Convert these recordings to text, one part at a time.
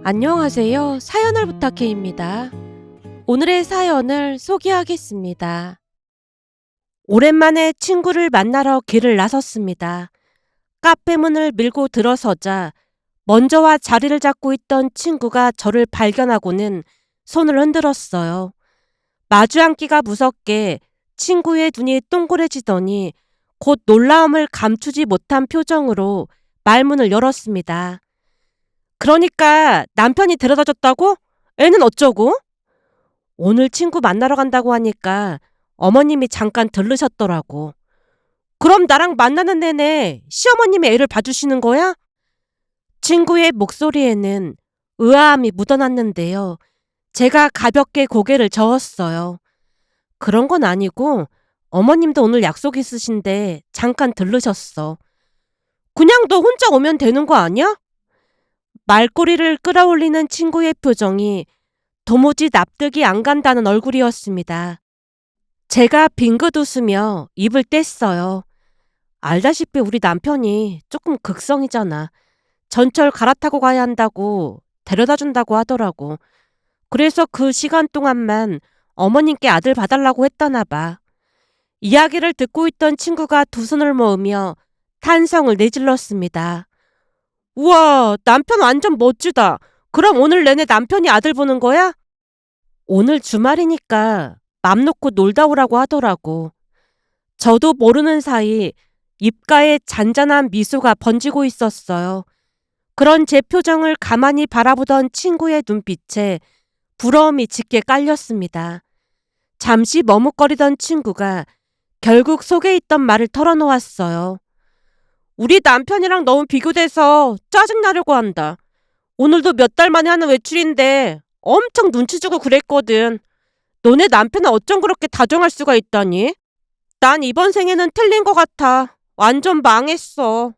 안녕하세요. 사연을 부탁해입니다. 오늘의 사연을 소개하겠습니다. 오랜만에 친구를 만나러 길을 나섰습니다. 카페 문을 밀고 들어서자 먼저와 자리를 잡고 있던 친구가 저를 발견하고는 손을 흔들었어요. 마주 앉기가 무섭게 친구의 눈이 동그래지더니 곧 놀라움을 감추지 못한 표정으로 말문을 열었습니다. 그러니까 남편이 데려다 줬다고? 애는 어쩌고? 오늘 친구 만나러 간다고 하니까 어머님이 잠깐 들르셨더라고. 그럼 나랑 만나는 내내 시어머님이 애를 봐주시는 거야? 친구의 목소리에는 의아함이 묻어났는데요. 제가 가볍게 고개를 저었어요. 그런 건 아니고 어머님도 오늘 약속 있으신데 잠깐 들르셨어. 그냥 너 혼자 오면 되는 거 아니야? 말꼬리를 끌어올리는 친구의 표정이 도무지 납득이 안 간다는 얼굴이었습니다. 제가 빙긋 웃으며 입을 뗐어요. 알다시피 우리 남편이 조금 극성이잖아. 전철 갈아타고 가야 한다고 데려다 준다고 하더라고. 그래서 그 시간 동안만 어머님께 아들 봐달라고 했다나 봐. 이야기를 듣고 있던 친구가 두 손을 모으며 탄성을 내질렀습니다. 우와, 남편 완전 멋지다. 그럼 오늘 내내 남편이 아들 보는 거야? 오늘 주말이니까 맘 놓고 놀다 오라고 하더라고. 저도 모르는 사이 입가에 잔잔한 미소가 번지고 있었어요. 그런 제 표정을 가만히 바라보던 친구의 눈빛에 부러움이 짙게 깔렸습니다. 잠시 머뭇거리던 친구가 결국 속에 있던 말을 털어놓았어요. 우리 남편이랑 너무 비교돼서 짜증나려고 한다. 오늘도 몇 달 만에 하는 외출인데 엄청 눈치 주고 그랬거든. 너네 남편은 어쩜 그렇게 다정할 수가 있다니? 난 이번 생에는 틀린 것 같아. 완전 망했어.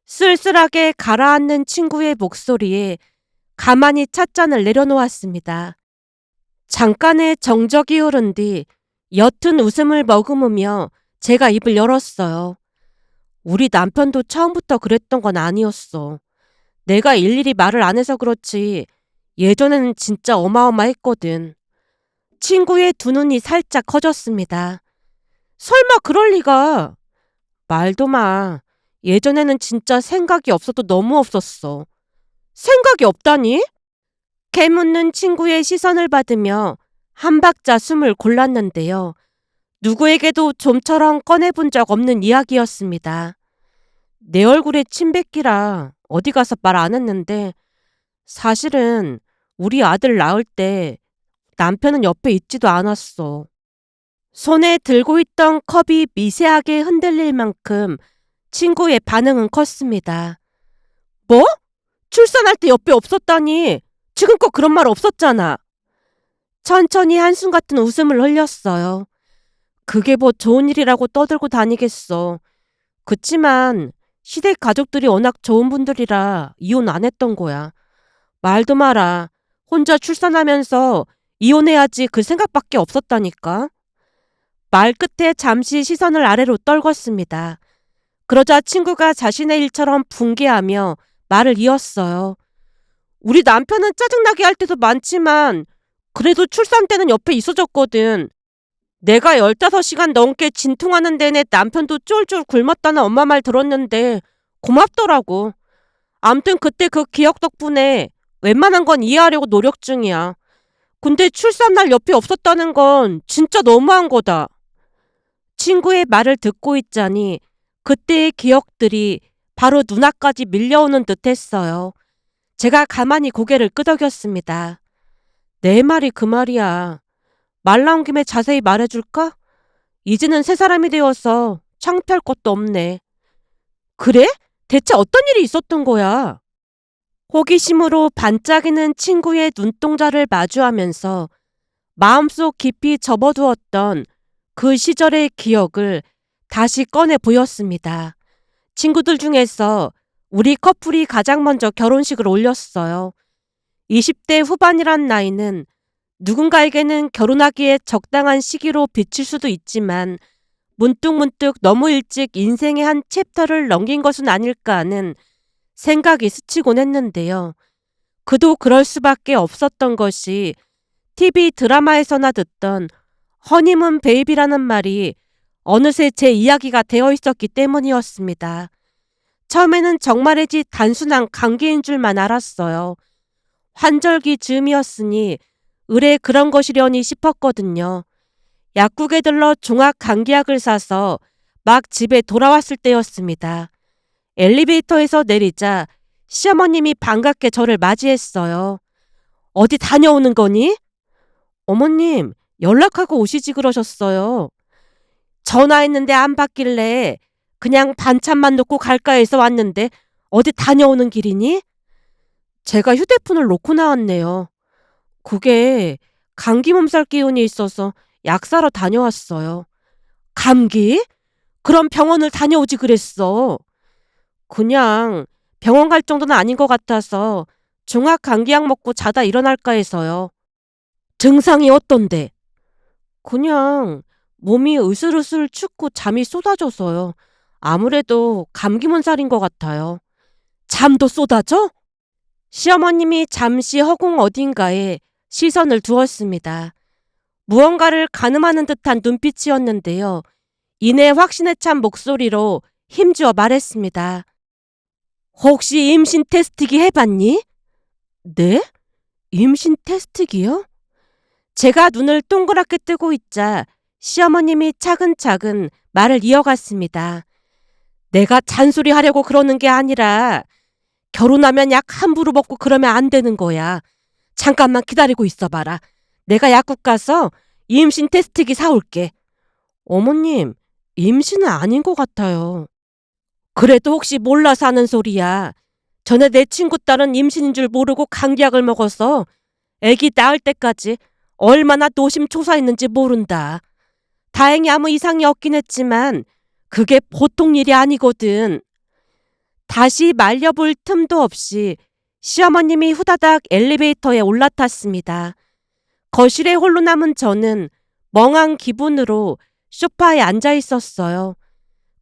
쓸쓸하게 가라앉는 친구의 목소리에 가만히 찻잔을 내려놓았습니다. 잠깐의 정적이 흐른 뒤 옅은 웃음을 머금으며 제가 입을 열었어요. 우리 남편도 처음부터 그랬던 건 아니었어. 내가 일일이 말을 안 해서 그렇지 예전에는 진짜 어마어마했거든. 친구의 두 눈이 살짝 커졌습니다. 설마 그럴 리가. 말도 마. 예전에는 진짜 생각이 없어도 너무 없었어. 생각이 없다니? 캐묻는 친구의 시선을 받으며 한 박자 숨을 골랐는데요. 누구에게도 좀처럼 꺼내본 적 없는 이야기였습니다. 내 얼굴에 침 뱉기라 어디 가서 말 안 했는데 사실은 우리 아들 낳을 때 남편은 옆에 있지도 않았어. 손에 들고 있던 컵이 미세하게 흔들릴 만큼 친구의 반응은 컸습니다. 뭐? 출산할 때 옆에 없었다니? 지금껏 그런 말 없었잖아. 천천히 한숨 같은 웃음을 흘렸어요. 그게 뭐 좋은 일이라고 떠들고 다니겠어. 그치만 시댁 가족들이 워낙 좋은 분들이라 이혼 안 했던 거야. 말도 마라. 혼자 출산하면서 이혼해야지 그 생각밖에 없었다니까. 말 끝에 잠시 시선을 아래로 떨궜습니다. 그러자 친구가 자신의 일처럼 붕괴하며 말을 이었어요. 우리 남편은 짜증나게 할 때도 많지만 그래도 출산 때는 옆에 있어줬거든. 내가 15시간 넘게 진통하는 내내 남편도 쫄쫄 굶었다는 엄마 말 들었는데 고맙더라고. 암튼 그때 그 기억 덕분에 웬만한 건 이해하려고 노력 중이야. 근데 출산날 옆에 없었다는 건 진짜 너무한 거다. 친구의 말을 듣고 있자니 그때의 기억들이 바로 눈앞까지 밀려오는 듯 했어요. 제가 가만히 고개를 끄덕였습니다. 내 말이 그 말이야. 말 나온 김에 자세히 말해줄까? 이제는 새 사람이 되어서 창피할 것도 없네. 그래? 대체 어떤 일이 있었던 거야? 호기심으로 반짝이는 친구의 눈동자를 마주하면서 마음속 깊이 접어두었던 그 시절의 기억을 다시 꺼내 보였습니다. 친구들 중에서 우리 커플이 가장 먼저 결혼식을 올렸어요. 20대 후반이란 나이는 누군가에게는 결혼하기에 적당한 시기로 비칠 수도 있지만 문득문득 너무 일찍 인생의 한 챕터를 넘긴 것은 아닐까 하는 생각이 스치곤 했는데요. 그도 그럴 수밖에 없었던 것이 TV 드라마에서나 듣던 허니문 베이비라는 말이 어느새 제 이야기가 되어 있었기 때문이었습니다. 처음에는 정말이지 단순한 감기인 줄만 알았어요. 환절기 즈음이었으니 의뢰 그런 것이려니 싶었거든요. 약국에 들러 종합 감기약을 사서 막 집에 돌아왔을 때였습니다. 엘리베이터에서 내리자 시어머님이 반갑게 저를 맞이했어요. 어디 다녀오는 거니? 어머님, 연락하고 오시지 그러셨어요. 전화했는데 안 받길래 그냥 반찬만 놓고 갈까 해서 왔는데 어디 다녀오는 길이니? 제가 휴대폰을 놓고 나왔네요. 그게 감기 몸살 기운이 있어서 약 사러 다녀왔어요. 감기? 그럼 병원을 다녀오지 그랬어. 그냥 병원 갈 정도는 아닌 것 같아서 종합 감기약 먹고 자다 일어날까 해서요. 증상이 어떤데? 그냥 몸이 으슬으슬 춥고 잠이 쏟아져서요. 아무래도 감기 몸살인 것 같아요. 잠도 쏟아져? 시어머님이 잠시 허공 어딘가에 시선을 두었습니다. 무언가를 가늠하는 듯한 눈빛이었는데요. 이내 확신에 찬 목소리로 힘주어 말했습니다. 혹시 임신 테스트기 해봤니? 네? 임신 테스트기요? 제가 눈을 동그랗게 뜨고 있자 시어머님이 차근차근 말을 이어갔습니다. 내가 잔소리하려고 그러는 게 아니라 결혼하면 약 함부로 먹고 그러면 안 되는 거야. 잠깐만 기다리고 있어봐라. 내가 약국 가서 임신 테스트기 사올게. 어머님, 임신은 아닌 것 같아요. 그래도 혹시 몰라서 하는 소리야. 전에 내 친구 딸은 임신인 줄 모르고 감기약을 먹어서 아기 낳을 때까지 얼마나 노심초사했는지 모른다. 다행히 아무 이상이 없긴 했지만 그게 보통 일이 아니거든. 다시 말려볼 틈도 없이 시어머님이 후다닥 엘리베이터에 올라탔습니다. 거실에 홀로 남은 저는 멍한 기분으로 소파에 앉아 있었어요.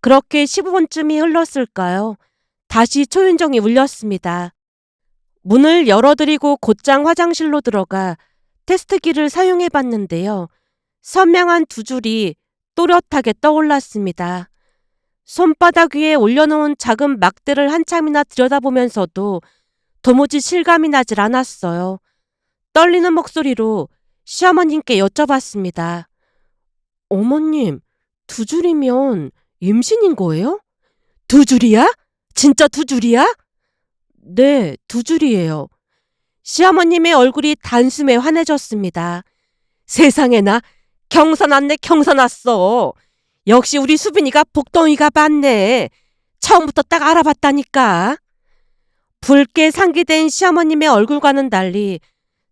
그렇게 15분쯤이 흘렀을까요? 다시 초인종이 울렸습니다. 문을 열어드리고 곧장 화장실로 들어가 테스트기를 사용해 봤는데요. 선명한 두 줄이 또렷하게 떠올랐습니다. 손바닥 위에 올려놓은 작은 막대를 한참이나 들여다보면서도 도무지 실감이 나질 않았어요. 떨리는 목소리로 시어머님께 여쭤봤습니다. 어머님, 두 줄이면 임신인 거예요? 두 줄이야? 진짜 두 줄이야? 네, 두 줄이에요. 시어머님의 얼굴이 단숨에 환해졌습니다. 세상에나 경사났네 경사났어. 역시 우리 수빈이가 복덩이가 많네. 처음부터 딱 알아봤다니까. 붉게 상기된 시어머님의 얼굴과는 달리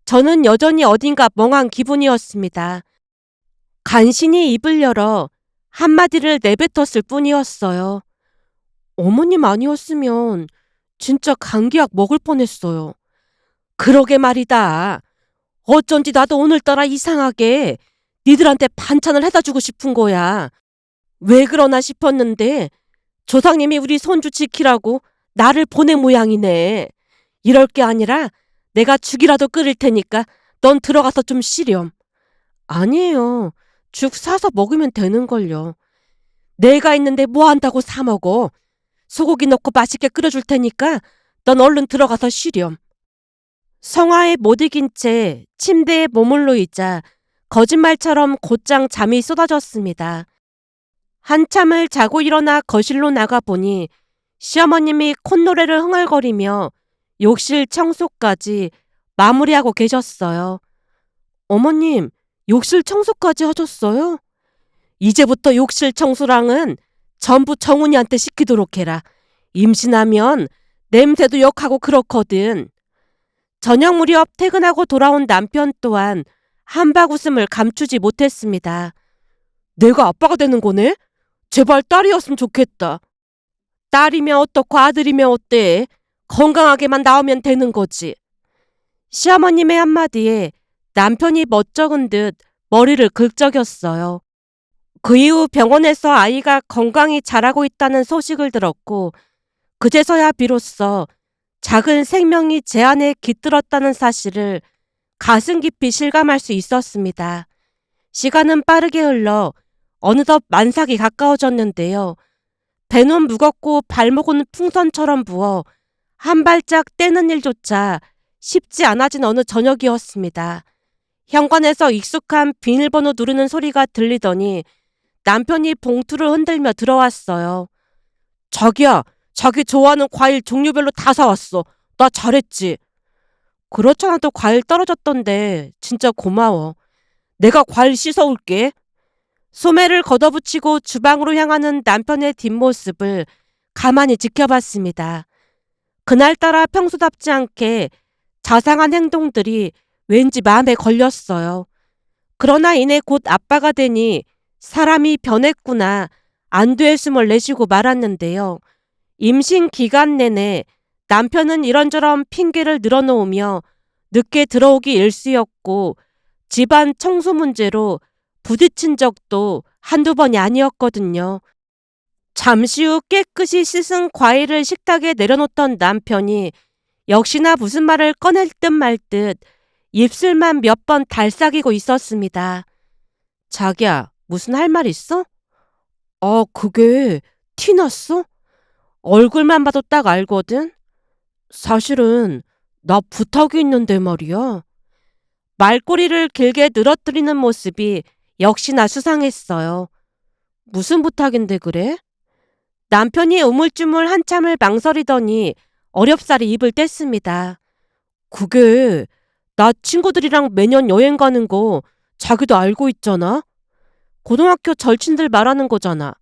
저는 여전히 어딘가 멍한 기분이었습니다. 간신히 입을 열어 한마디를 내뱉었을 뿐이었어요. 어머님 아니었으면 진짜 감기약 먹을 뻔했어요. 그러게 말이다. 어쩐지 나도 오늘따라 이상하게 니들한테 반찬을 해다 주고 싶은 거야. 왜 그러나 싶었는데 조상님이 우리 손주 지키라고 나를 보낸 모양이네. 이럴 게 아니라 내가 죽이라도 끓일 테니까 넌 들어가서 좀 쉬렴. 아니에요. 죽 사서 먹으면 되는걸요. 내가 있는데 뭐 한다고 사 먹어. 소고기 넣고 맛있게 끓여줄 테니까 넌 얼른 들어가서 쉬렴. 성화에 못 이긴 채 침대에 머물러 있자 거짓말처럼 곧장 잠이 쏟아졌습니다. 한참을 자고 일어나 거실로 나가보니 시어머님이 콧노래를 흥얼거리며 욕실 청소까지 마무리하고 계셨어요. 어머님, 욕실 청소까지 하셨어요? 이제부터 욕실 청소랑은 전부 정훈이한테 시키도록 해라. 임신하면 냄새도 역하고 그렇거든. 저녁 무렵 퇴근하고 돌아온 남편 또한 한박 웃음을 감추지 못했습니다. 내가 아빠가 되는 거네? 제발 딸이었으면 좋겠다. 딸이면 어떻고 아들이면 어때? 건강하게만 나오면 되는 거지. 시어머님의 한마디에 남편이 멋쩍은 듯 머리를 긁적였어요. 그 이후 병원에서 아이가 건강히 자라고 있다는 소식을 들었고 그제서야 비로소 작은 생명이 제 안에 깃들었다는 사실을 가슴 깊이 실감할 수 있었습니다. 시간은 빠르게 흘러 어느덧 만삭이 가까워졌는데요. 배는 무겁고 발목은 풍선처럼 부어 한 발짝 떼는 일조차 쉽지 않아진 어느 저녁이었습니다. 현관에서 익숙한 비밀번호 누르는 소리가 들리더니 남편이 봉투를 흔들며 들어왔어요. 자기야, 자기 좋아하는 과일 종류별로 다 사왔어. 나 잘했지? 그렇잖아도 과일 떨어졌던데 진짜 고마워. 내가 과일 씻어올게. 소매를 걷어붙이고 주방으로 향하는 남편의 뒷모습을 가만히 지켜봤습니다. 그날따라 평소답지 않게 자상한 행동들이 왠지 마음에 걸렸어요. 그러나 이내 곧 아빠가 되니 사람이 변했구나 안도의 숨을 내쉬고 말았는데요. 임신 기간 내내 남편은 이런저런 핑계를 늘어놓으며 늦게 들어오기 일쑤였고 집안 청소 문제로 부딪힌 적도 한두 번이 아니었거든요. 잠시 후 깨끗이 씻은 과일을 식탁에 내려놓던 남편이 역시나 무슨 말을 꺼낼 듯 말 듯 입술만 몇 번 달싹이고 있었습니다. 자기야, 무슨 할 말 있어? 그게 티 났어? 얼굴만 봐도 딱 알거든? 사실은 나 부탁이 있는데 말이야. 말꼬리를 길게 늘어뜨리는 모습이 역시나 수상했어요. 무슨 부탁인데 그래? 남편이 우물쭈물 한참을 망설이더니 어렵사리 입을 뗐습니다. 그게 나 친구들이랑 매년 여행 가는 거 자기도 알고 있잖아? 고등학교 절친들 말하는 거잖아.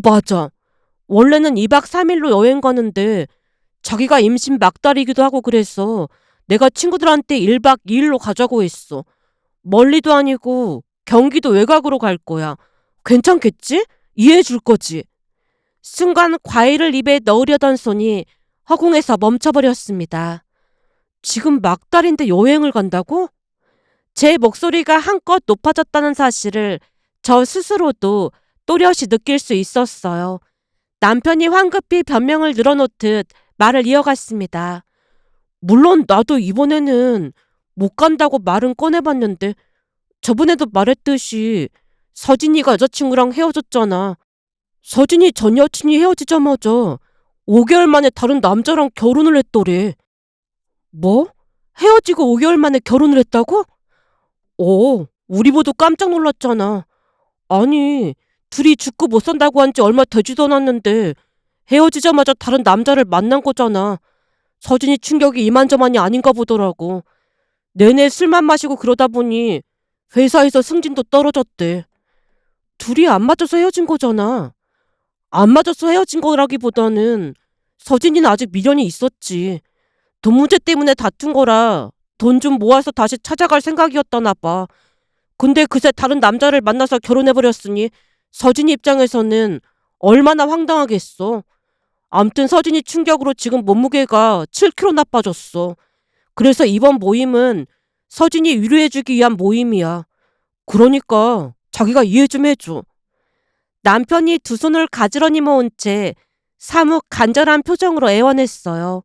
맞아. 원래는 2박 3일로 여행 가는데 자기가 임신 막달이기도 하고 그래서 내가 친구들한테 1박 2일로 가자고 했어. 멀리도 아니고 경기도 외곽으로 갈 거야. 괜찮겠지? 이해해 줄 거지? 순간 과일을 입에 넣으려던 손이 허공에서 멈춰버렸습니다. 지금 막달인데 여행을 간다고? 제 목소리가 한껏 높아졌다는 사실을 저 스스로도 또렷이 느낄 수 있었어요. 남편이 황급히 변명을 늘어놓듯 말을 이어갔습니다. 물론 나도 이번에는 못 간다고 말은 꺼내봤는데 저번에도 말했듯이 서진이가 여자친구랑 헤어졌잖아. 서진이 전 여친이 헤어지자마자 5개월 만에 다른 남자랑 결혼을 했더래. 뭐? 헤어지고 5개월 만에 결혼을 했다고? 우리 모두 깜짝 놀랐잖아. 아니, 둘이 죽고 못 산다고 한 지 얼마 되지도 않았는데 헤어지자마자 다른 남자를 만난 거잖아. 서진이 충격이 이만저만이 아닌가 보더라고. 내내 술만 마시고 그러다 보니 회사에서 승진도 떨어졌대. 둘이 안 맞아서 헤어진 거잖아. 안 맞아서 헤어진 거라기보다는 서진이는 아직 미련이 있었지. 돈 문제 때문에 다툰 거라 돈 좀 모아서 다시 찾아갈 생각이었다나 봐. 근데 그새 다른 남자를 만나서 결혼해버렸으니 서진이 입장에서는 얼마나 황당하겠어. 암튼 서진이 충격으로 지금 몸무게가 7kg나 빠졌어. 그래서 이번 모임은 서진이 위로해주기 위한 모임이야. 그러니까 자기가 이해 좀 해줘. 남편이 두 손을 가지런히 모은 채 사뭇 간절한 표정으로 애원했어요.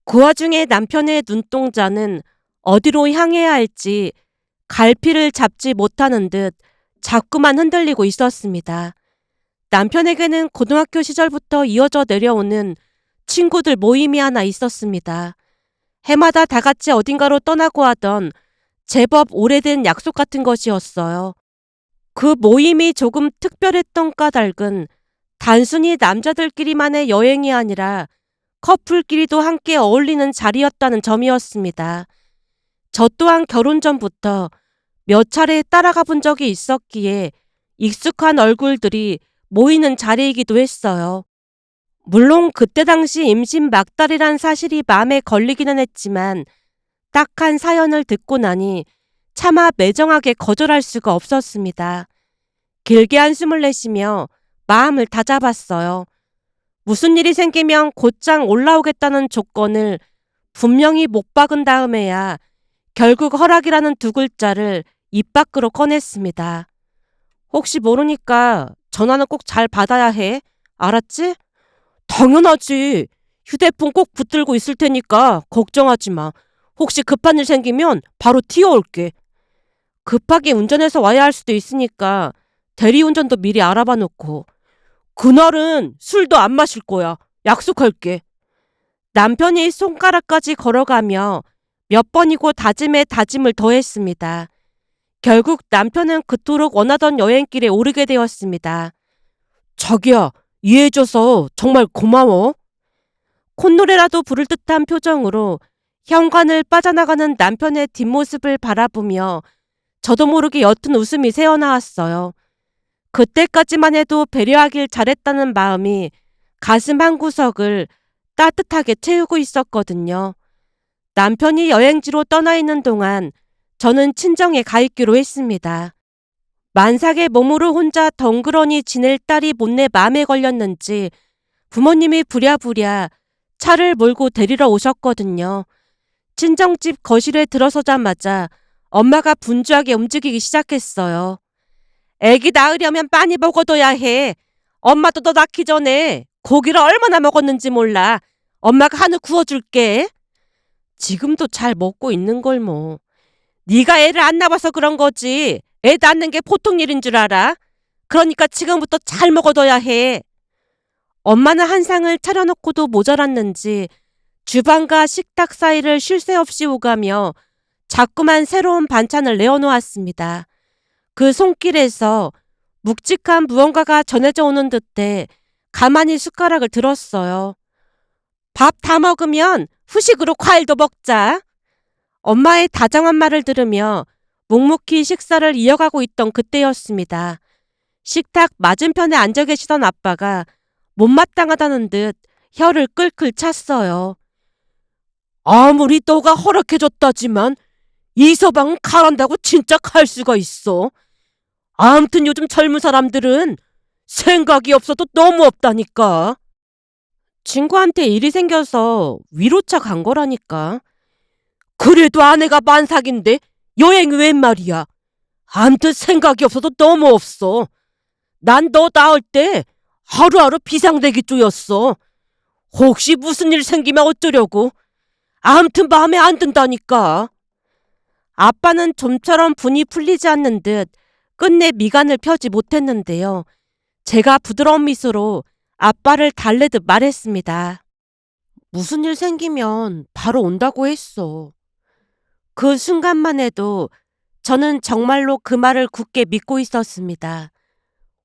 그 와중에 남편의 눈동자는 어디로 향해야 할지 갈피를 잡지 못하는 듯 자꾸만 흔들리고 있었습니다. 남편에게는 고등학교 시절부터 이어져 내려오는 친구들 모임이 하나 있었습니다. 해마다 다 같이 어딘가로 떠나고 하던 제법 오래된 약속 같은 것이었어요. 그 모임이 조금 특별했던 까닭은 단순히 남자들끼리만의 여행이 아니라 커플끼리도 함께 어울리는 자리였다는 점이었습니다. 저 또한 결혼 전부터 몇 차례 따라가 본 적이 있었기에 익숙한 얼굴들이 모이는 자리이기도 했어요. 물론 그때 당시 임신 막달이란 사실이 마음에 걸리기는 했지만 딱한 사연을 듣고 나니 차마 매정하게 거절할 수가 없었습니다. 길게 한숨을 내쉬며 마음을 다잡았어요. 무슨 일이 생기면 곧장 올라오겠다는 조건을 분명히 못 박은 다음에야 결국 허락이라는 두 글자를 입 밖으로 꺼냈습니다. 혹시 모르니까 전화는 꼭 잘 받아야 해. 알았지? 당연하지. 휴대폰 꼭 붙들고 있을 테니까 걱정하지 마. 혹시 급한 일 생기면 바로 튀어올게. 급하게 운전해서 와야 할 수도 있으니까 대리운전도 미리 알아봐 놓고. 그날은 술도 안 마실 거야. 약속할게. 남편이 손가락까지 걸어가며 몇 번이고 다짐에 다짐을 더했습니다. 결국 남편은 그토록 원하던 여행길에 오르게 되었습니다. 자기야, 이해해줘서 정말 고마워. 콧노래라도 부를 듯한 표정으로 현관을 빠져나가는 남편의 뒷모습을 바라보며 저도 모르게 옅은 웃음이 새어나왔어요. 그때까지만 해도 배려하길 잘했다는 마음이 가슴 한구석을 따뜻하게 채우고 있었거든요. 남편이 여행지로 떠나 있는 동안 저는 친정에 가 있기로 했습니다. 만삭의 몸으로 혼자 덩그러니 지낼 딸이 못내 마음에 걸렸는지 부모님이 부랴부랴 차를 몰고 데리러 오셨거든요. 친정집 거실에 들어서자마자 엄마가 분주하게 움직이기 시작했어요. 애기 낳으려면 많이 먹어둬야 해. 엄마도 너 낳기 전에 고기를 얼마나 먹었는지 몰라. 엄마가 한우 구워줄게. 지금도 잘 먹고 있는 걸 뭐. 네가 애를 안 낳아서 그런 거지. 애 낳는 게 보통 일인 줄 알아? 그러니까 지금부터 잘 먹어둬야 해. 엄마는 한상을 차려놓고도 모자랐는지 주방과 식탁 사이를 쉴 새 없이 오가며 자꾸만 새로운 반찬을 내어놓았습니다. 그 손길에서 묵직한 무언가가 전해져 오는 듯해 가만히 숟가락을 들었어요. 밥 다 먹으면 후식으로 과일도 먹자. 엄마의 다정한 말을 들으며 묵묵히 식사를 이어가고 있던 그때였습니다. 식탁 맞은편에 앉아 계시던 아빠가 못마땅하다는 듯 혀를 끌끌 찼어요. 아무리 너가 허락해줬다지만 이 서방은 가란다고 진짜 갈 수가 있어. 아무튼 요즘 젊은 사람들은 생각이 없어도 너무 없다니까. 친구한테 일이 생겨서 위로차 간 거라니까. 그래도 아내가 만삭인데 여행이 웬 말이야. 아무튼 생각이 없어도 너무 없어. 난 너 낳을 때 하루하루 비상대기 쪼였어. 혹시 무슨 일 생기면 어쩌려고. 아무튼 마음에 안 든다니까. 아빠는 좀처럼 분이 풀리지 않는 듯 끝내 미간을 펴지 못했는데요. 제가 부드러운 미소로 아빠를 달래듯 말했습니다. 무슨 일 생기면 바로 온다고 했어. 그 순간만 해도 저는 정말로 그 말을 굳게 믿고 있었습니다.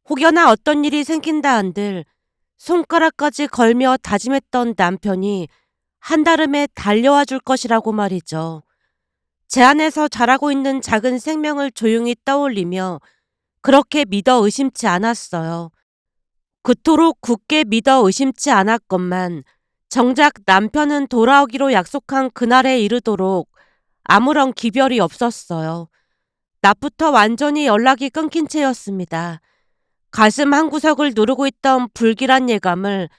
혹여나 어떤 일이 생긴다 한들 손가락까지 걸며 다짐했던 남편이 한달음에 달려와 줄 것이라고 말이죠. 제 안에서 자라고 있는 작은 생명을 조용히 떠올리며 그렇게 믿어 의심치 않았어요. 그토록 굳게 믿어 의심치 않았건만 정작 남편은 돌아오기로 약속한 그날에 이르도록 아무런 기별이 없었어요. 낮부터 완전히 연락이 끊긴 채였습니다. 가슴 한구석을 누르고 있던 불길한 예감을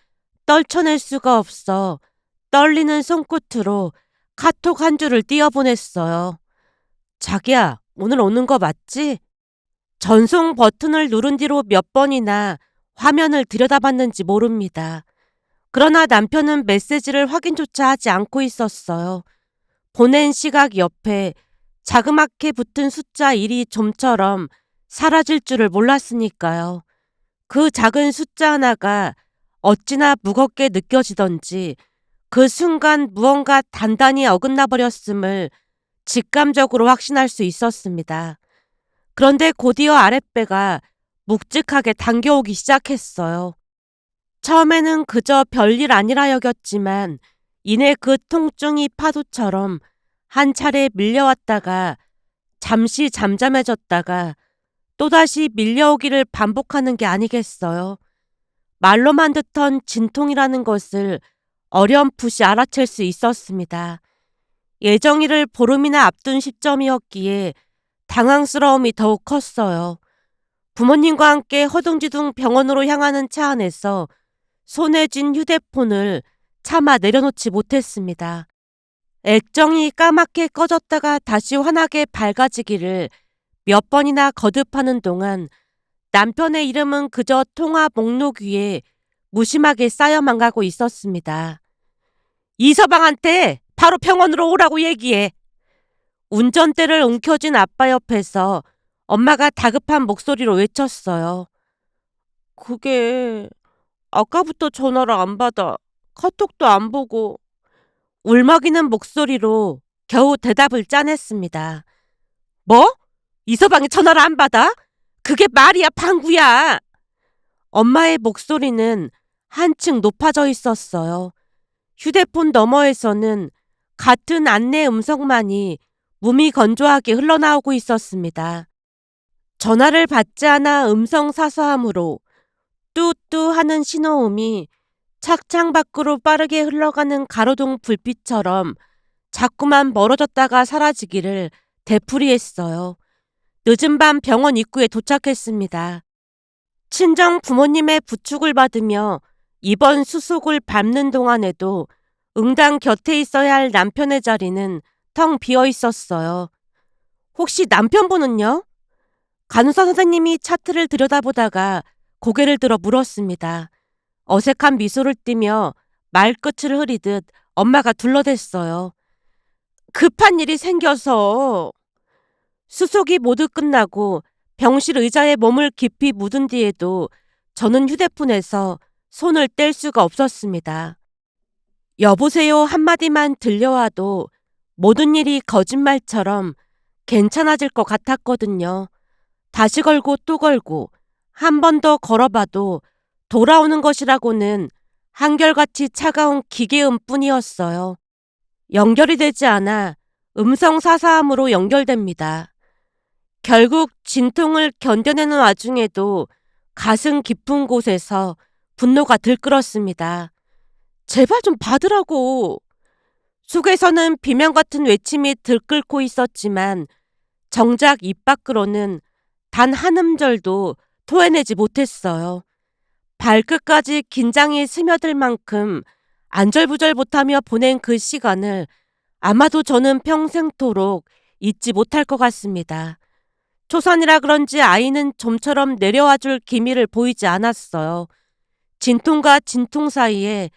떨쳐낼 수가 없어 떨리는 손끝으로 카톡 한 줄을 띄어보냈어요. 자기야, 오늘 오는 거 맞지? 전송 버튼을 누른 뒤로 몇 번이나 화면을 들여다봤는지 모릅니다. 그러나 남편은 메시지를 확인조차 하지 않고 있었어요. 보낸 시각 옆에 자그맣게 붙은 숫자 1이 좀처럼 사라질 줄을 몰랐으니까요. 그 작은 숫자 하나가 어찌나 무겁게 느껴지던지 그 순간 무언가 단단히 어긋나 버렸음을 직감적으로 확신할 수 있었습니다. 그런데 곧이어 아랫배가 묵직하게 당겨오기 시작했어요. 처음에는 그저 별일 아니라 여겼지만 이내 그 통증이 파도처럼 한 차례 밀려왔다가 잠시 잠잠해졌다가 또다시 밀려오기를 반복하는 게 아니겠어요. 말로만 듣던 진통이라는 것을 어렴풋이 알아챌 수 있었습니다. 예정일을 보름이나 앞둔 시점이었기에 당황스러움이 더욱 컸어요. 부모님과 함께 허둥지둥 병원으로 향하는 차 안에서 손에 쥔 휴대폰을 차마 내려놓지 못했습니다. 액정이 까맣게 꺼졌다가 다시 환하게 밝아지기를 몇 번이나 거듭하는 동안 남편의 이름은 그저 통화 목록 위에 무심하게 쌓여만 가고 있었습니다. 이서방한테 바로 병원으로 오라고 얘기해. 운전대를 움켜쥔 아빠 옆에서 엄마가 다급한 목소리로 외쳤어요. 그게 아까부터 전화를 안 받아. 카톡도 안 보고. 울먹이는 목소리로 겨우 대답을 짜냈습니다. 뭐? 이서방이 전화를 안 받아? 그게 말이야, 방구야. 엄마의 목소리는 한층 높아져 있었어요. 휴대폰 너머에서는 같은 안내 음성만이 무미건조하게 흘러나오고 있었습니다. 전화를 받지 않아 음성 사서함으로 뚜뚜 하는 신호음이 착장 밖으로 빠르게 흘러가는 가로등 불빛처럼 자꾸만 멀어졌다가 사라지기를 되풀이했어요. 늦은 밤 병원 입구에 도착했습니다. 친정 부모님의 부축을 받으며 입원 수속을 밟는 동안에도 응당 곁에 있어야 할 남편의 자리는 텅 비어 있었어요. 혹시 남편분은요? 간호사 선생님이 차트를 들여다보다가 고개를 들어 물었습니다. 어색한 미소를 띠며 말끝을 흐리듯 엄마가 둘러댔어요. 급한 일이 생겨서. 수속이 모두 끝나고 병실 의자에 몸을 깊이 묻은 뒤에도 저는 휴대폰에서 손을 뗄 수가 없었습니다. 여보세요 한마디만 들려와도 모든 일이 거짓말처럼 괜찮아질 것 같았거든요. 다시 걸고 또 걸고 한 번 더 걸어봐도 돌아오는 것이라고는 한결같이 차가운 기계음 뿐이었어요. 연결이 되지 않아 음성 사사함으로 연결됩니다. 결국 진통을 견뎌내는 와중에도 가슴 깊은 곳에서 분노가 들끓었습니다. 제발 좀 받으라고. 속에서는 비명 같은 외침이 들끓고 있었지만 정작 입 밖으로는 단 한 음절도 토해내지 못했어요. 발끝까지 긴장이 스며들 만큼 안절부절 못하며 보낸 그 시간을 아마도 저는 평생토록 잊지 못할 것 같습니다. 초산이라 그런지 아이는 좀처럼 내려와 줄 기미를 보이지 않았어요. 진통과 진통 사이에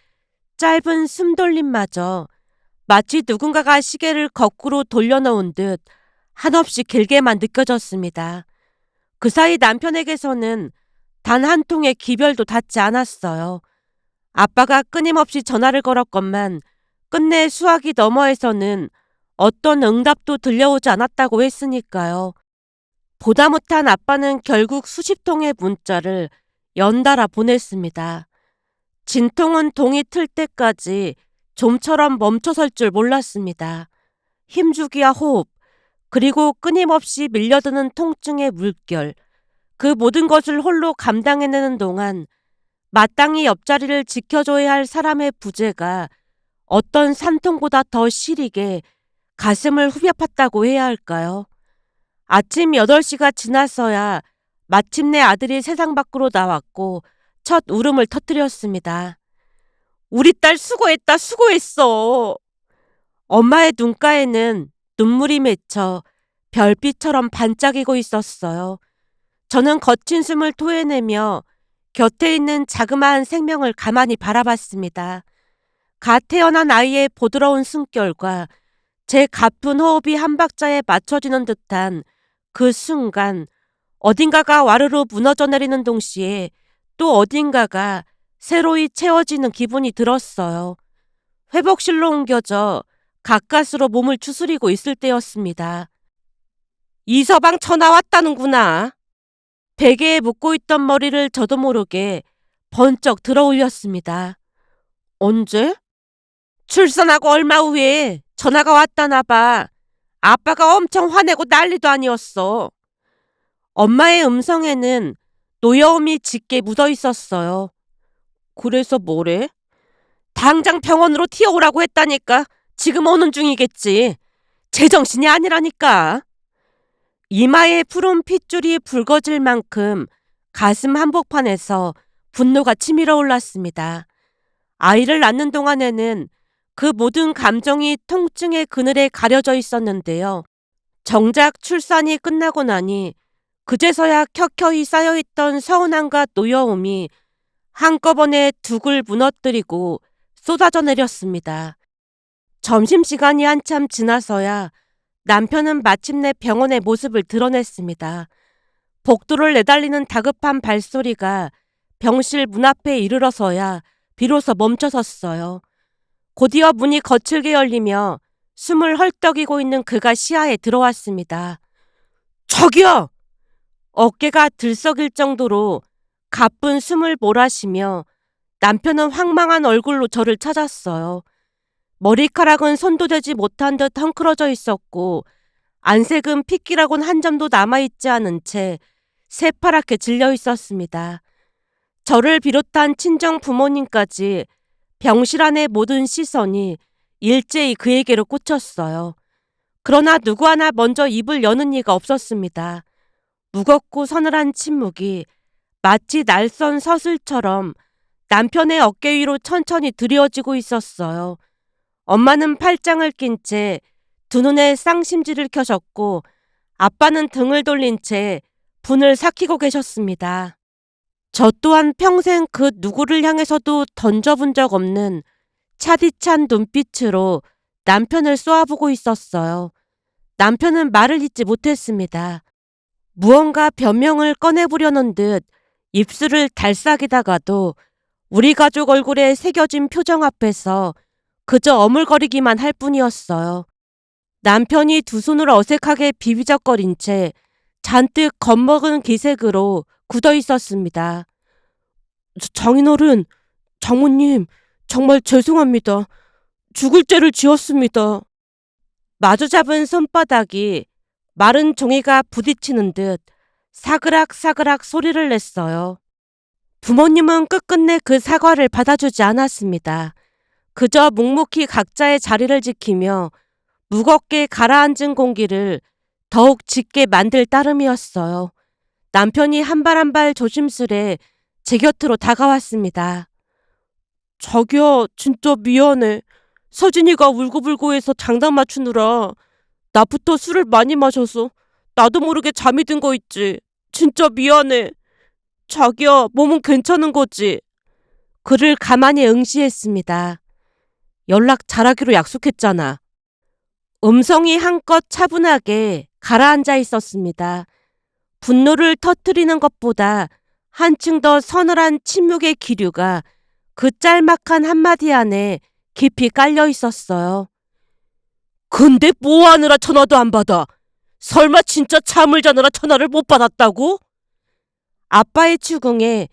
짧은 숨돌림마저 마치 누군가가 시계를 거꾸로 돌려놓은 듯 한없이 길게만 느껴졌습니다. 그 사이 남편에게서는 단 한 통의 기별도 닿지 않았어요. 아빠가 끊임없이 전화를 걸었건만 끝내 수화기 너머에서는 어떤 응답도 들려오지 않았다고 했으니까요. 보다 못한 아빠는 결국 수십 통의 문자를 연달아 보냈습니다. 진통은 동이 틀 때까지 좀처럼 멈춰설 줄 몰랐습니다. 힘주기와 호흡, 그리고 끊임없이 밀려드는 통증의 물결, 그 모든 것을 홀로 감당해내는 동안 마땅히 옆자리를 지켜줘야 할 사람의 부재가 어떤 산통보다 더 시리게 가슴을 후벼 팠다고 해야 할까요? 아침 8시가 지나서야 마침내 아들이 세상 밖으로 나왔고 첫 울음을 터뜨렸습니다. 우리 딸 수고했다, 수고했어. 엄마의 눈가에는 눈물이 맺혀 별빛처럼 반짝이고 있었어요. 저는 거친 숨을 토해내며 곁에 있는 자그마한 생명을 가만히 바라봤습니다. 갓 태어난 아이의 부드러운 숨결과 제 가쁜 호흡이 한 박자에 맞춰지는 듯한 그 순간 어딘가가 와르르 무너져 내리는 동시에 또 어딘가가 새로이 채워지는 기분이 들었어요. 회복실로 옮겨져 가까스로 몸을 추스리고 있을 때였습니다. 이서방 전화 왔다는구나. 베개에 묶고 있던 머리를 저도 모르게 번쩍 들어 올렸습니다. 언제? 출산하고 얼마 후에 전화가 왔다나 봐. 아빠가 엄청 화내고 난리도 아니었어. 엄마의 음성에는 노여움이 짙게 묻어 있었어요. 그래서 뭐래? 당장 병원으로 튀어오라고 했다니까. 지금 오는 중이겠지. 제정신이 아니라니까. 이마에 푸른 핏줄이 붉어질 만큼 가슴 한복판에서 분노가 치밀어 올랐습니다. 아이를 낳는 동안에는 그 모든 감정이 통증의 그늘에 가려져 있었는데요. 정작 출산이 끝나고 나니 그제서야 켜켜이 쌓여있던 서운함과 노여움이 한꺼번에 둑을 무너뜨리고 쏟아져 내렸습니다. 점심시간이 한참 지나서야 남편은 마침내 병원의 모습을 드러냈습니다. 복도를 내달리는 다급한 발소리가 병실 문 앞에 이르러서야 비로소 멈춰섰어요. 곧이어 문이 거칠게 열리며 숨을 헐떡이고 있는 그가 시야에 들어왔습니다. 저기요! 어깨가 들썩일 정도로 가쁜 숨을 몰아쉬며 남편은 황망한 얼굴로 저를 찾았어요. 머리카락은 손도 대지 못한 듯 헝클어져 있었고 안색은 핏기라곤 한 점도 남아있지 않은 채 새파랗게 질려 있었습니다. 저를 비롯한 친정 부모님까지 병실 안의 모든 시선이 일제히 그에게로 꽂혔어요. 그러나 누구 하나 먼저 입을 여는 이가 없었습니다. 무겁고 서늘한 침묵이 마치 날선 서슬처럼 남편의 어깨 위로 천천히 드리워지고 있었어요. 엄마는 팔짱을 낀 채 두 눈에 쌍심지를 켜셨고 아빠는 등을 돌린 채 분을 삭히고 계셨습니다. 저 또한 평생 그 누구를 향해서도 던져본 적 없는 차디찬 눈빛으로 남편을 쏘아보고 있었어요. 남편은 말을 잇지 못했습니다. 무언가 변명을 꺼내보려는 듯 입술을 달싹이다가도 우리 가족 얼굴에 새겨진 표정 앞에서 그저 어물거리기만 할 뿐이었어요. 남편이 두 손을 어색하게 비비적거린 채 잔뜩 겁먹은 기색으로 굳어 있었습니다. 장인어른, 장모님, 정말 죄송합니다. 죽을 죄를 지었습니다. 마주잡은 손바닥이 마른 종이가 부딪히는 듯 사그락사그락 소리를 냈어요. 부모님은 끝끝내 그 사과를 받아주지 않았습니다. 그저 묵묵히 각자의 자리를 지키며 무겁게 가라앉은 공기를 더욱 짙게 만들 따름이었어요. 남편이 한 발 한 발 조심스레 제 곁으로 다가왔습니다. 자기야, 진짜 미안해. 서진이가 울고불고 해서 장단 맞추느라 나부터 술을 많이 마셔서 나도 모르게 잠이 든 거 있지. 진짜 미안해. 자기야, 몸은 괜찮은 거지? 그를 가만히 응시했습니다. 연락 잘하기로 약속했잖아. 음성이 한껏 차분하게 가라앉아 있었습니다. 분노를 터뜨리는 것보다 한층 더 서늘한 침묵의 기류가 그 짤막한 한마디 안에 깊이 깔려 있었어요. 근데 뭐 하느라 전화도 안 받아? 설마 진짜 잠을 자느라 전화를 못 받았다고? 아빠의 추궁에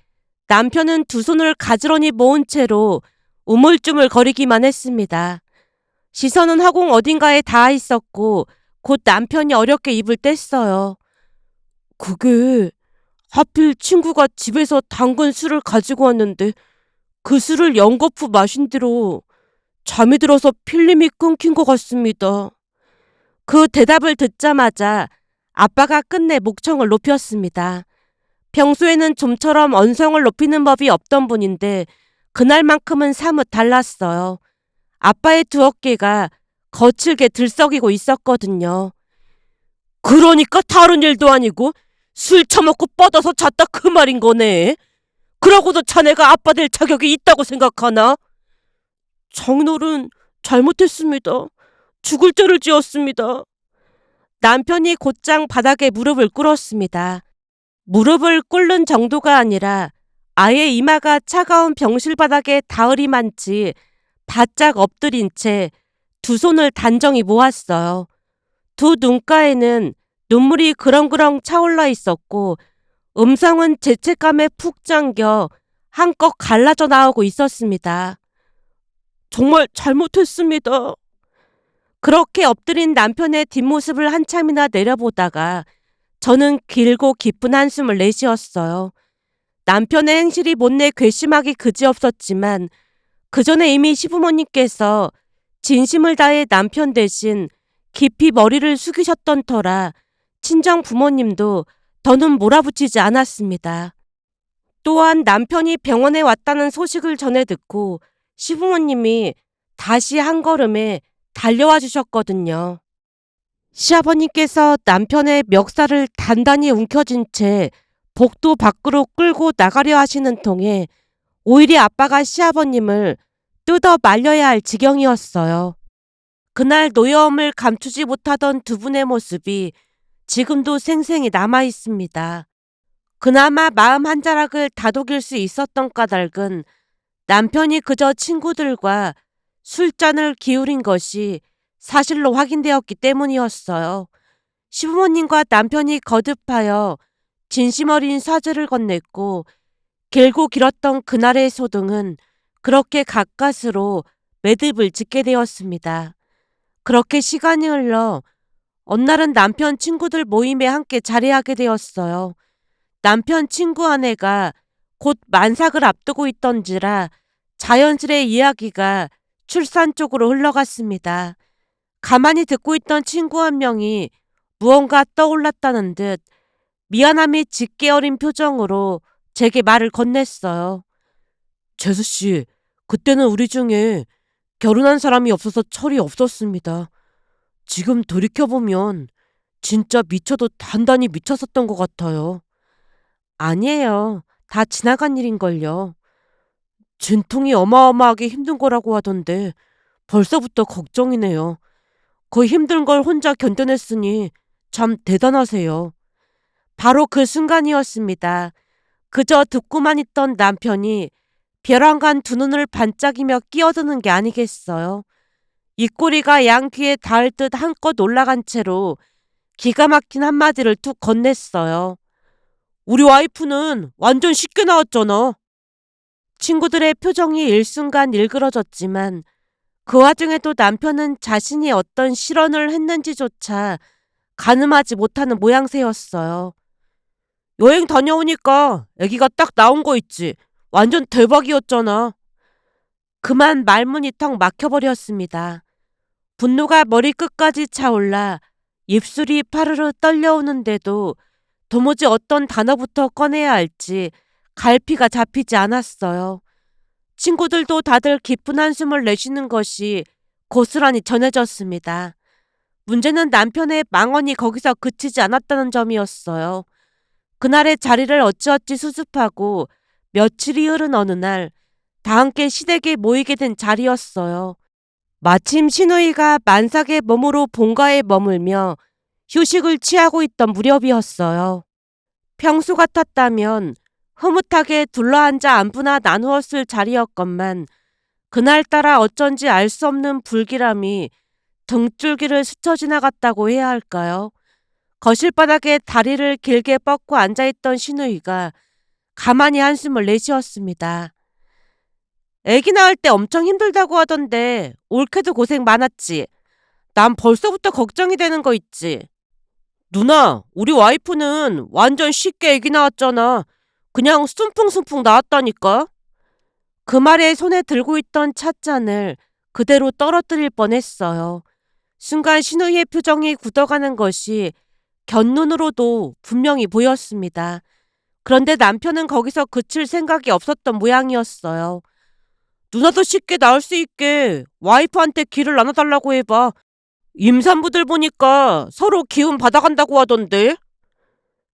남편은 두 손을 가지런히 모은 채로 우물쭈물 거리기만 했습니다. 시선은 허공 어딘가에 닿아 있었고 곧 남편이 어렵게 입을 뗐어요. 그게 하필 친구가 집에서 담근 술을 가지고 왔는데 그 술을 연거푸 마신 뒤로 잠이 들어서 필름이 끊긴 것 같습니다. 그 대답을 듣자마자 아빠가 끝내 목청을 높였습니다. 평소에는 좀처럼 언성을 높이는 법이 없던 분인데 그날만큼은 사뭇 달랐어요. 아빠의 두 어깨가 거칠게 들썩이고 있었거든요. 그러니까 다른 일도 아니고 술 처먹고 뻗어서 잤다 그 말인 거네. 그러고도 자네가 아빠 될 자격이 있다고 생각하나? 장인어른, 잘못했습니다. 죽을 죄를 지었습니다. 남편이 곧장 바닥에 무릎을 꿇었습니다. 무릎을 꿇는 정도가 아니라 아예 이마가 차가운 병실 바닥에 닿으리만치 바짝 엎드린 채 두 손을 단정히 모았어요. 두 눈가에는 눈물이 그렁그렁 차올라 있었고 음성은 죄책감에 푹 잠겨 한껏 갈라져 나오고 있었습니다. 정말 잘못했습니다. 그렇게 엎드린 남편의 뒷모습을 한참이나 내려보다가 저는 길고 깊은 한숨을 내쉬었어요. 남편의 행실이 못내 괘씸하기 그지없었지만 그 전에 이미 시부모님께서 진심을 다해 남편 대신 깊이 머리를 숙이셨던 터라 친정 부모님도 더는 몰아붙이지 않았습니다. 또한 남편이 병원에 왔다는 소식을 전해 듣고 시부모님이 다시 한 걸음에 달려와 주셨거든요. 시아버님께서 남편의 멱살을 단단히 움켜쥔 채 복도 밖으로 끌고 나가려 하시는 통에 오히려 아빠가 시아버님을 뜯어 말려야 할 지경이었어요. 그날 노여움을 감추지 못하던 두 분의 모습이 지금도 생생히 남아 있습니다. 그나마 마음 한 자락을 다독일 수 있었던 까닭은 남편이 그저 친구들과 술잔을 기울인 것이 사실로 확인되었기 때문이었어요. 시부모님과 남편이 거듭하여 진심 어린 사죄를 건넸고 길고 길었던 그날의 소동은 그렇게 가까스로 매듭을 짓게 되었습니다. 그렇게 시간이 흘러 어느 날은 남편 친구들 모임에 함께 자리하게 되었어요. 남편 친구 아내가 곧 만삭을 앞두고 있던지라 자연스레 이야기가 출산 쪽으로 흘러갔습니다. 가만히 듣고 있던 친구 한 명이 무언가 떠올랐다는 듯 미안함이 짙게 어린 표정으로 제게 말을 건넸어요. 재수씨, 그때는 우리 중에 결혼한 사람이 없어서 철이 없었습니다. 지금 돌이켜보면 진짜 미쳐도 단단히 미쳤었던 것 같아요. 아니에요. 다 지나간 일인걸요. 진통이 어마어마하게 힘든 거라고 하던데 벌써부터 걱정이네요. 그 힘든 걸 혼자 견뎌냈으니 참 대단하세요. 바로 그 순간이었습니다. 그저 듣고만 있던 남편이 벼랑간 두 눈을 반짝이며 끼어드는 게 아니겠어요. 입꼬리가 양 귀에 닿을 듯 한껏 올라간 채로 기가 막힌 한마디를 툭 건넸어요. 우리 와이프는 완전 쉽게 나왔잖아. 친구들의 표정이 일순간 일그러졌지만 그 와중에도 남편은 자신이 어떤 실언을 했는지조차 가늠하지 못하는 모양새였어요. 여행 다녀오니까 아기가 딱 나온 거 있지. 완전 대박이었잖아. 그만 말문이 턱 막혀버렸습니다. 분노가 머리끝까지 차올라 입술이 파르르 떨려오는데도 도무지 어떤 단어부터 꺼내야 할지 갈피가 잡히지 않았어요. 친구들도 다들 깊은 한숨을 내쉬는 것이 고스란히 전해졌습니다. 문제는 남편의 망언이 거기서 그치지 않았다는 점이었어요. 그날의 자리를 어찌어찌 수습하고 며칠이 흐른 어느 날 다 함께 시댁에 모이게 된 자리였어요. 마침 신우이가 만삭의 몸으로 본가에 머물며 휴식을 취하고 있던 무렵이었어요. 평소 같았다면 흐뭇하게 둘러앉아 안부나 나누었을 자리였건만 그날따라 어쩐지 알 수 없는 불길함이 등줄기를 스쳐 지나갔다고 해야 할까요? 거실 바닥에 다리를 길게 뻗고 앉아있던 신우이가 가만히 한숨을 내쉬었습니다. 애기 낳을 때 엄청 힘들다고 하던데 올케도 고생 많았지. 난 벌써부터 걱정이 되는 거 있지. 누나, 우리 와이프는 완전 쉽게 애기 낳았잖아. 그냥 숨풍숨풍 나왔다니까. 그 말에 손에 들고 있던 찻잔을 그대로 떨어뜨릴 뻔했어요. 순간 신우이의 표정이 굳어가는 것이 곁눈으로도 분명히 보였습니다. 그런데 남편은 거기서 그칠 생각이 없었던 모양이었어요. 누나도 쉽게 나을 수 있게 와이프한테 길을 나눠달라고 해봐. 임산부들 보니까 서로 기운 받아간다고 하던데.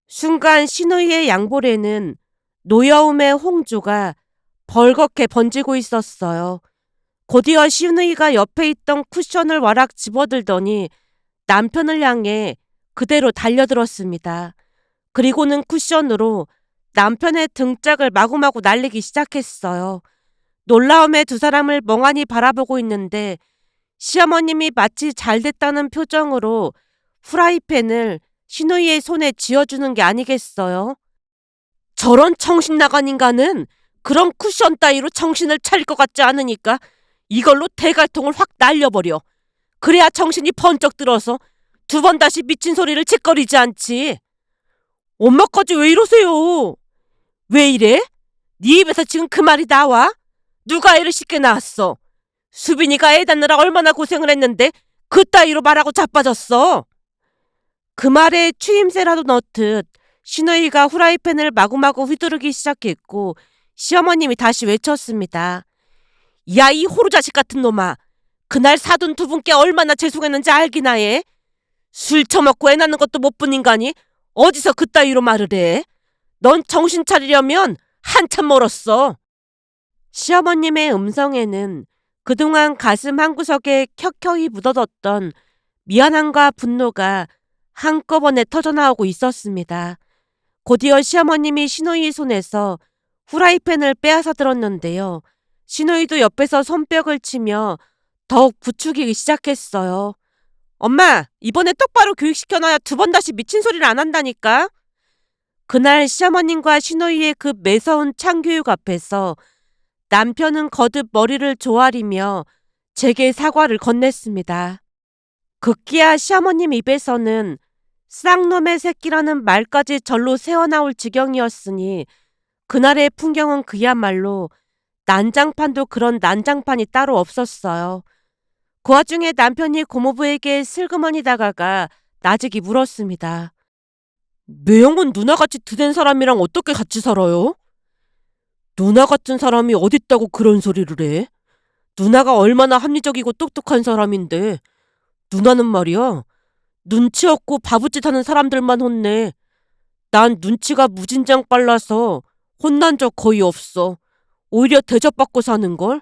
순간 신우이의 양볼에는 노여움의 홍조가 벌겋게 번지고 있었어요. 곧이어 신우이가 옆에 있던 쿠션을 와락 집어들더니 남편을 향해 그대로 달려들었습니다. 그리고는 쿠션으로 남편의 등짝을 마구마구 날리기 시작했어요. 놀라움에 두 사람을 멍하니 바라보고 있는데 시어머님이 마치 잘됐다는 표정으로 후라이팬을 신우이의 손에 쥐어주는 게 아니겠어요? 저런 정신 나간 인간은 그런 쿠션 따위로 정신을 차릴 것 같지 않으니까 이걸로 대갈통을 확 날려버려. 그래야 정신이 번쩍 들어서 두 번 다시 미친 소리를 짓거리지 않지. 엄마까지 왜 이러세요? 왜 이래? 네 입에서 지금 그 말이 나와? 누가 애를 쉽게 낳았어? 수빈이가 애 낳느라 얼마나 고생을 했는데 그따위로 말하고 자빠졌어. 그 말에 추임새라도 넣듯 신우이가 후라이팬을 마구마구 휘두르기 시작했고 시어머님이 다시 외쳤습니다. 야, 이 호루자식 같은 놈아. 그날 사돈 두 분께 얼마나 죄송했는지 알기나 해? 술 처먹고 애 낳는 것도 못 본 인간이 어디서 그따위로 말을 해? 넌 정신 차리려면 한참 멀었어. 시어머님의 음성에는 그동안 가슴 한구석에 켜켜이 묻어뒀던 미안함과 분노가 한꺼번에 터져나오고 있었습니다. 곧이어 시어머님이 시누이 손에서 후라이팬을 빼앗아 들었는데요. 시누이도 옆에서 손뼉을 치며 더욱 부추기기 시작했어요. 엄마, 이번에 똑바로 교육시켜놔야 두 번 다시 미친 소리를 안 한다니까. 그날 시어머님과 시누이의 그 매서운 창교육 앞에서 남편은 거듭 머리를 조아리며 제게 사과를 건넸습니다. 급기야 시어머님 입에서는 쌍놈의 새끼라는 말까지 절로 새어나올 지경이었으니 그날의 풍경은 그야말로 난장판도 그런 난장판이 따로 없었어요. 그 와중에 남편이 고모부에게 슬그머니 다가가 나직이 물었습니다. 매형은 누나같이 드된 사람이랑 어떻게 같이 살아요? 누나 같은 사람이 어딨다고 그런 소리를 해? 누나가 얼마나 합리적이고 똑똑한 사람인데 누나는 말이야. 눈치 없고 바보짓 하는 사람들만 혼내. 난 눈치가 무진장 빨라서 혼난 적 거의 없어. 오히려 대접받고 사는걸?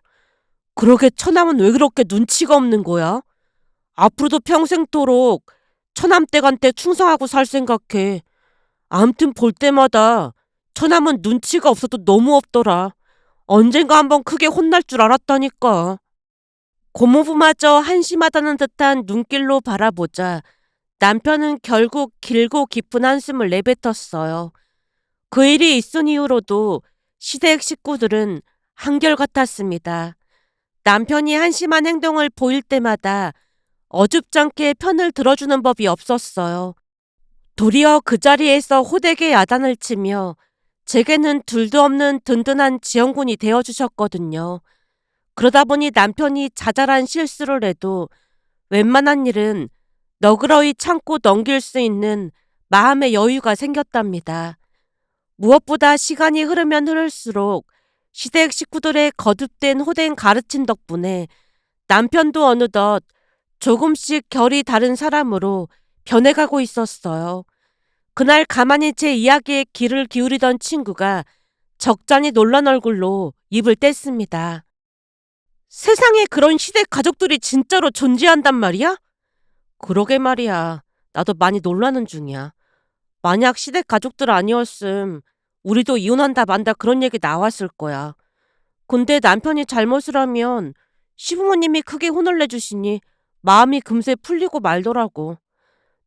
그러게 처남은 왜 그렇게 눈치가 없는 거야? 앞으로도 평생토록 처남댁한테 충성하고 살 생각해. 암튼 볼 때마다 처남은 눈치가 없어도 너무 없더라. 언젠가 한번 크게 혼날 줄 알았다니까. 고모부마저 한심하다는 듯한 눈길로 바라보자 남편은 결국 길고 깊은 한숨을 내뱉었어요. 그 일이 있은 이후로도 시댁 식구들은 한결같았습니다. 남편이 한심한 행동을 보일 때마다 어줍잖게 편을 들어주는 법이 없었어요. 도리어 그 자리에서 호되게 야단을 치며 제게는 둘도 없는 든든한 지원군이 되어주셨거든요. 그러다 보니 남편이 자잘한 실수를 해도 웬만한 일은 너그러이 참고 넘길 수 있는 마음의 여유가 생겼답니다. 무엇보다 시간이 흐르면 흐를수록 시댁 식구들의 거듭된 호된 가르침 덕분에 남편도 어느덧 조금씩 결이 다른 사람으로 변해가고 있었어요. 그날 가만히 제 이야기에 귀를 기울이던 친구가 적잖이 놀란 얼굴로 입을 뗐습니다. 세상에 그런 시댁 가족들이 진짜로 존재한단 말이야? 그러게 말이야. 나도 많이 놀라는 중이야. 만약 시댁 가족들 아니었음 우리도 이혼한다 만다 그런 얘기 나왔을 거야. 근데 남편이 잘못을 하면 시부모님이 크게 혼을 내주시니 마음이 금세 풀리고 말더라고.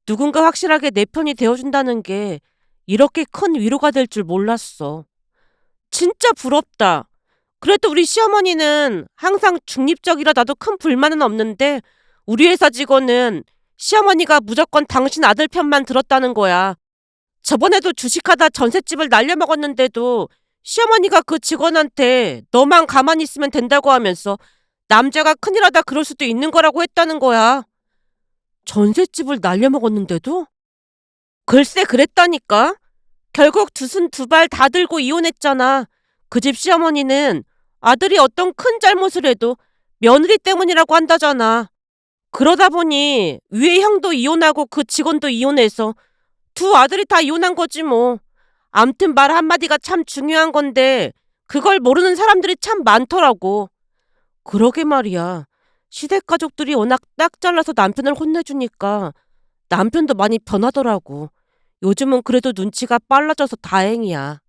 누군가 확실하게 내 편이 되어준다는 게 이렇게 큰 위로가 될 줄 몰랐어. 진짜 부럽다. 그래도 우리 시어머니는 항상 중립적이라 나도 큰 불만은 없는데 우리 회사 직원은 시어머니가 무조건 당신 아들 편만 들었다는 거야. 저번에도 주식하다 전셋집을 날려먹었는데도 시어머니가 그 직원한테 너만 가만히 있으면 된다고 하면서 남자가 큰일하다 그럴 수도 있는 거라고 했다는 거야. 전셋집을 날려먹었는데도? 글쎄 그랬다니까. 결국 두 손 두 발 다 들고 이혼했잖아. 그 집 시어머니는 아들이 어떤 큰 잘못을 해도 며느리 때문이라고 한다잖아. 그러다 보니 위에 형도 이혼하고 그 직원도 이혼해서 두 아들이 다 이혼한 거지 뭐. 암튼 말 한마디가 참 중요한 건데 그걸 모르는 사람들이 참 많더라고. 그러게 말이야. 시댁 가족들이 워낙 딱 잘라서 남편을 혼내주니까 남편도 많이 변하더라고. 요즘은 그래도 눈치가 빨라져서 다행이야.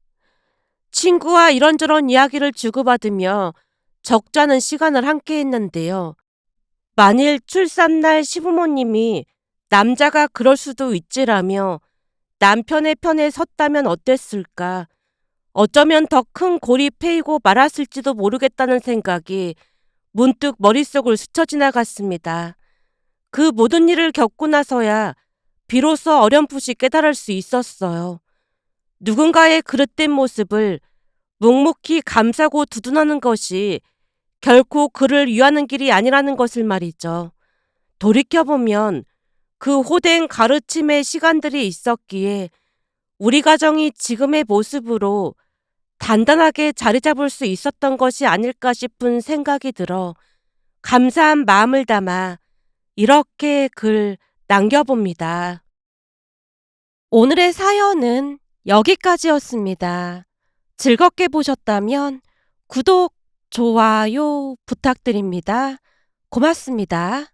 친구와 이런저런 이야기를 주고받으며 적잖은 시간을 함께 했는데요. 만일 출산날 시부모님이 남자가 그럴 수도 있지라며 남편의 편에 섰다면 어땠을까? 어쩌면 더 큰 골이 패이고 말았을지도 모르겠다는 생각이 문득 머릿속을 스쳐 지나갔습니다. 그 모든 일을 겪고 나서야 비로소 어렴풋이 깨달을 수 있었어요. 누군가의 그릇된 모습을 묵묵히 감싸고 두둔하는 것이 결코 그를 위하는 길이 아니라는 것을 말이죠. 돌이켜보면 그 호된 가르침의 시간들이 있었기에 우리 가정이 지금의 모습으로 단단하게 자리 잡을 수 있었던 것이 아닐까 싶은 생각이 들어 감사한 마음을 담아 이렇게 글 남겨봅니다. 오늘의 사연은 여기까지였습니다. 즐겁게 보셨다면 구독, 좋아요 부탁드립니다. 고맙습니다.